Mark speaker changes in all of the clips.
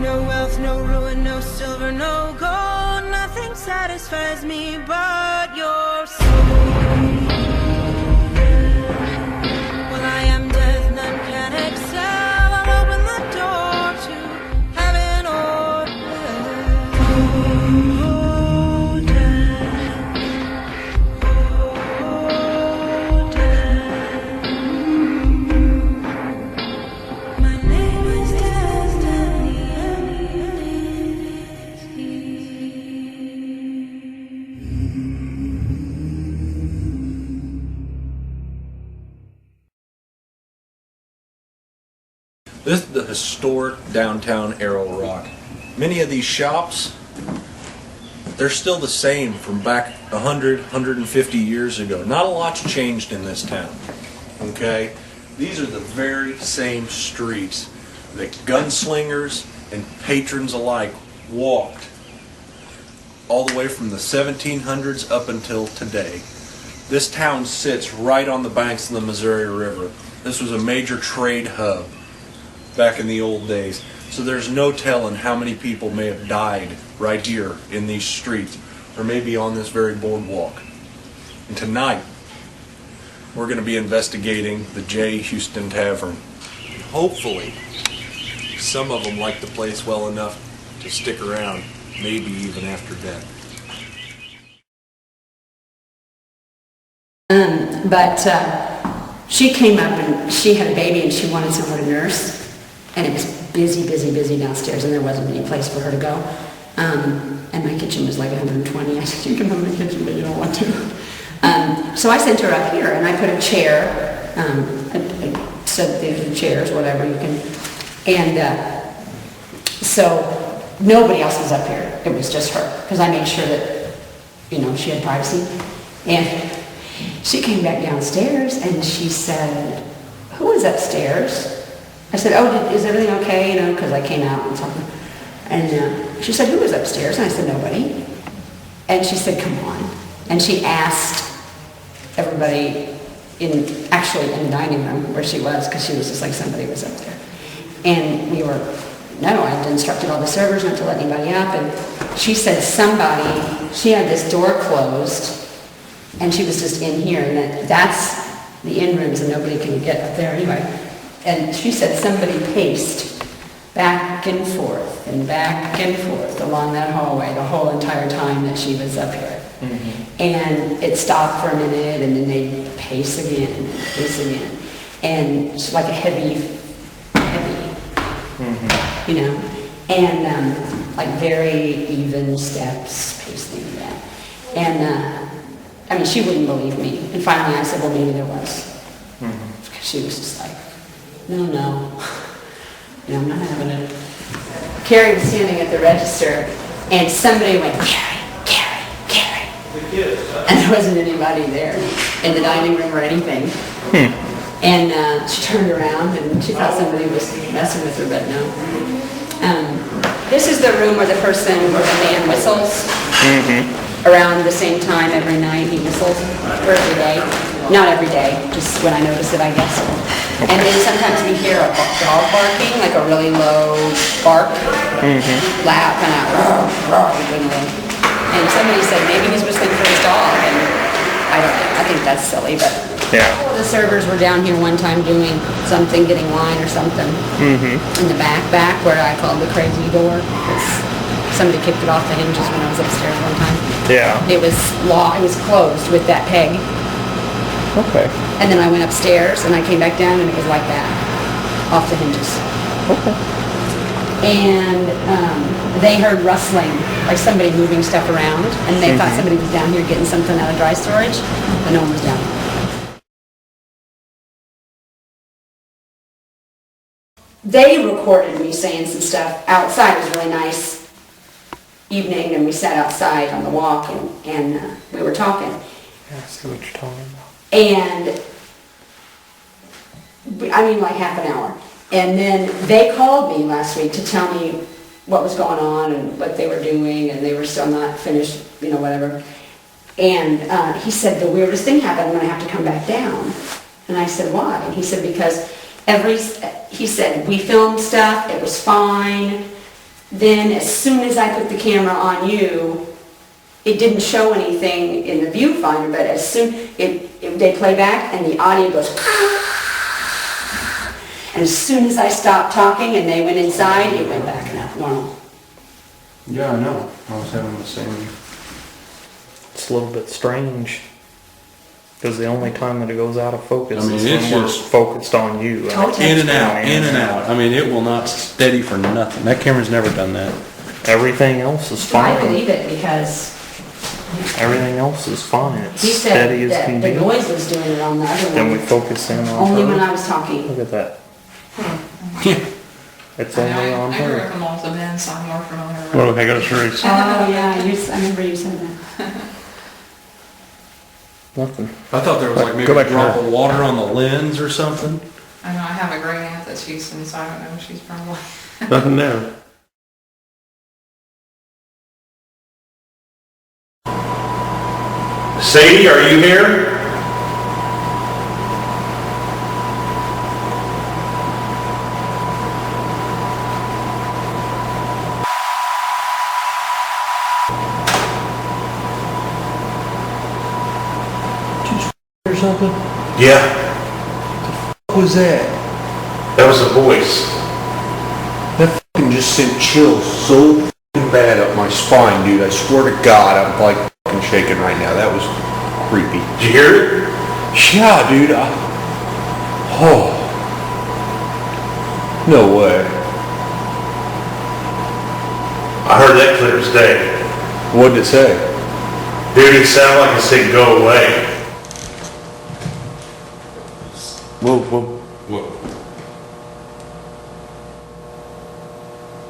Speaker 1: No wealth, no ruin, no silver, no gold. Nothing satisfies me but your soul. Well, I am death, none can excel. I'll open the door to heaven or hell. Oh, death. Oh, death. My name is Destiny, and it is here.
Speaker 2: This is the historic downtown Arrow Rock. Many of these shops, they're still the same from back 100, 150 years ago. Not a lot's changed in this town, okay? These are the very same streets that gunslingers and patrons alike walked all the way from the 1700s up until today. This town sits right on the banks of the Missouri River. This was a major trade hub back in the old days. So there's no telling how many people may have died right here in these streets, or maybe on this very boardwalk. And tonight, we're going to be investigating the Huston Tavern. Hopefully, some of them like the place well enough to stick around, maybe even after death.
Speaker 3: She came up and she had a baby and she wanted someone to nurse. And it was busy, busy, busy downstairs, and there wasn't any place for her to go. And my kitchen was like 120. I said, you can have my kitchen, but you don't want to. So I sent her up here, and I put a chair. I said, these are the chairs, whatever you can. And so nobody else was up here. It was just her, because I made sure that, she had privacy. And she came back downstairs, and she said, who is upstairs? I said, is everything okay, because I came out and something. And she said, who was upstairs? And I said, nobody. And she said, come on. And she asked everybody in the dining room where she was, because she was just like somebody was up there. And I had instructed all the servers not to let anybody up. And she said she had this door closed, and she was just in here. And that's the in rooms, and nobody can get up there anyway. And she said somebody paced back and forth along that hallway the whole entire time that she was up here. Mm-hmm. And it stopped for a minute, and then they'd pace again. And it's like a heavy, mm-hmm. And like very even steps pacing that. And she wouldn't believe me. And finally I said, well, maybe there was. Mm-hmm. Because she was just like, no. I'm not having it. Carrie was standing at the register, and somebody went, Carrie. And there wasn't anybody there in the dining room or anything. And she turned around, and she thought somebody was messing with her, but no. This is the room where the man whistles. Mm-hmm. Around the same time every night he whistles, or every day. Not every day, just when I notice it, I guess. And then sometimes we hear a dog barking, like a really low bark, loud, kind of, and somebody said maybe he's whistling for his dog, and I don't know, I think that's silly, but yeah. The servers were down here one time doing something, getting wine or something, in the back where I called the crazy door, because somebody kicked it off the hinges when I was upstairs one time. Yeah. It was closed with that peg. Okay. And then I went upstairs and I came back down and it was like that, off the hinges. Okay. And they heard rustling, like somebody moving stuff around, and they thought somebody was down here getting something out of dry storage, but no one was down here. They recorded me saying some stuff outside. It was a really nice evening, and we sat outside on the walk and we were talking.
Speaker 4: Yeah, I see what you're talking about.
Speaker 3: And like half an hour. And then they called me last week to tell me what was going on and what they were doing, and they were still not finished, whatever. And he said, the weirdest thing happened, I'm gonna have to come back down. And I said, why? And he said, because he said, we filmed stuff, it was fine. Then as soon as I put the camera on you, it didn't show anything in the viewfinder, but as soon, they play back and the audio goes, and as soon as I stopped talking and they went inside, it went back normal.
Speaker 4: Yeah, I know. I was having the same.
Speaker 5: It's a little bit strange. Because the only time that it goes out of focus
Speaker 4: I mean,
Speaker 5: is
Speaker 4: it's
Speaker 5: when we're
Speaker 4: just-
Speaker 5: focused on you.
Speaker 3: Oh,
Speaker 4: In and out, in and out. I mean, it will not steady for nothing. That camera's never done that.
Speaker 5: Everything else is
Speaker 3: I
Speaker 5: fine.
Speaker 3: believe it because
Speaker 5: Everything else is fine. It's
Speaker 3: he
Speaker 5: steady
Speaker 3: said
Speaker 5: as
Speaker 3: that
Speaker 5: can
Speaker 3: the
Speaker 5: be.
Speaker 3: noise was doing it on the other
Speaker 5: Then we
Speaker 3: one,
Speaker 5: focus in on
Speaker 3: only when
Speaker 5: her.
Speaker 3: I was talking.
Speaker 5: Look at that. It's
Speaker 6: I
Speaker 5: only on
Speaker 6: grew up
Speaker 5: her.
Speaker 6: in Malta Bend, so I'm more familiar with
Speaker 4: Well, I got a cerise.
Speaker 3: Oh, yeah, I remember you said that.
Speaker 5: Nothing.
Speaker 4: I thought there was like maybe
Speaker 5: Go
Speaker 4: a
Speaker 5: back to
Speaker 4: drop
Speaker 5: her.
Speaker 4: of water on the lens or something.
Speaker 6: I know I have a great aunt that's Houston, so I don't know. She's probably.
Speaker 4: Nothing there. Sadie, are you here?
Speaker 2: Or something?
Speaker 4: Yeah,
Speaker 2: What was that?
Speaker 4: that was a voice.
Speaker 2: That fucking just sent chills so fucking bad up my spine, dude. I swear to God, I'm like fucking shaking right now. That was creepy.
Speaker 4: Did you hear it?
Speaker 2: Yeah, dude. Oh. No way.
Speaker 4: I heard that clear as day.
Speaker 2: What'd it say?
Speaker 4: Dude, it sounded like it said go away.
Speaker 2: Whoa.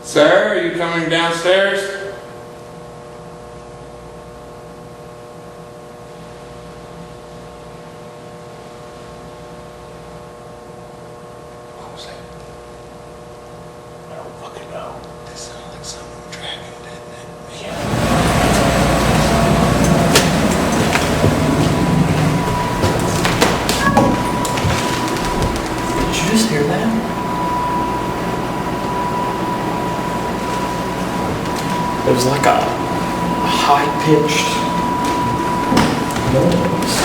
Speaker 7: Sir, are you coming downstairs?
Speaker 2: What was that? I don't fucking know. That sounded like something dragging, didn't it? Yeah.
Speaker 5: Did you just hear that? It was like a high-pitched noise.